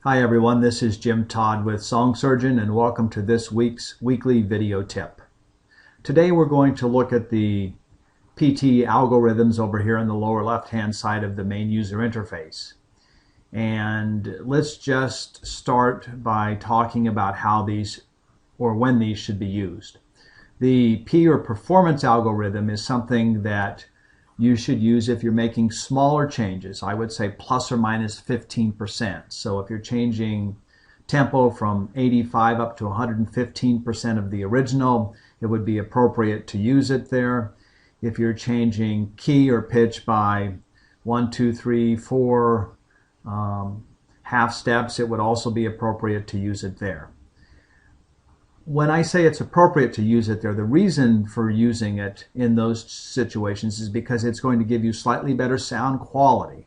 Hi everyone, this is Jim Todd with Song Surgeon and welcome to this week's weekly video tip. Today we're going to look at the PT algorithms over here on the lower left hand side of the main user interface. And let's just start by talking about how these or when these should be used. The P or performance algorithm is something that you should use if you're making smaller changes. I would say plus or minus 15%. So if you're changing tempo from 85 up to 115% of the original, it would be appropriate to use it there. If you're changing key or pitch by 1, 2, 3, 4 half steps, it would also be appropriate to use it there. When I say it's appropriate to use it there, the reason for using it in those situations is because it's going to give you slightly better sound quality.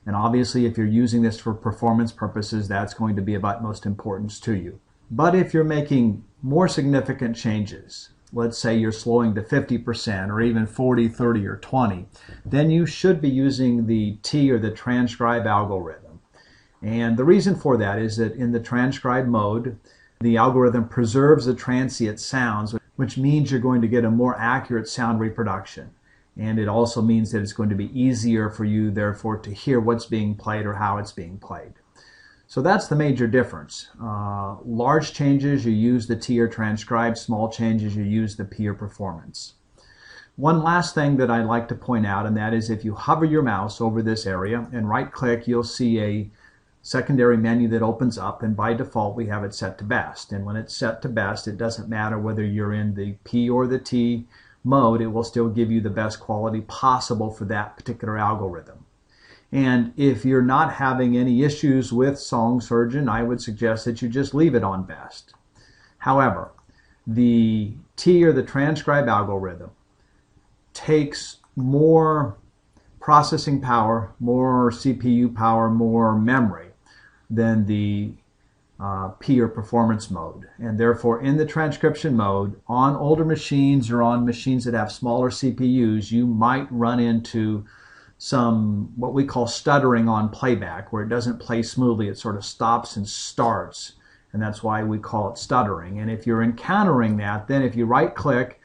And obviously, if you're using this for performance purposes, that's going to be of utmost importance to you. But if you're making more significant changes, let's say you're slowing to 50% or even 40, 30, or 20, then you should be using the T or the transcribe algorithm. And the reason for that is that in the transcribe mode, the algorithm preserves the transient sounds, which means you're going to get a more accurate sound reproduction. And it also means that it's going to be easier for you, therefore, to hear what's being played or how it's being played. So that's the major difference. Large changes, you use the T or transcribe. Small changes, you use the P or performance. One last thing that I'd like to point out, and that is if you hover your mouse over this area and right-click, you'll see a secondary menu that opens up, and by default we have it set to best. And when it's set to best, it doesn't matter whether you're in the P or the T mode, it will still give you the best quality possible for that particular algorithm. And if you're not having any issues with Song Surgeon, I would suggest that you just leave it on best. However, the T or the transcribe algorithm takes more processing power, more CPU power, more memory than the P or performance mode. And therefore, in the transcription mode, on older machines or on machines that have smaller CPUs, you might run into some what we call stuttering on playback, where it doesn't play smoothly. It sort of stops and starts, and that's why we call it stuttering. And if you're encountering that, then if you right-click,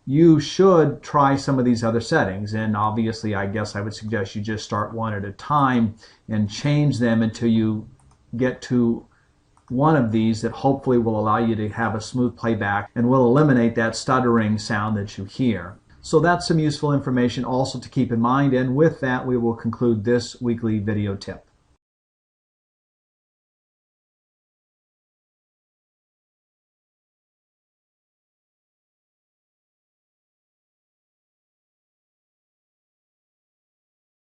you should try some of these other settings. And obviously, I guess I would suggest you just start one at a time and change them until you get to one of these that hopefully will allow you to have a smooth playback and will eliminate that stuttering sound that you hear. So that's some useful information also to keep in mind. And with that, we will conclude this weekly video tip.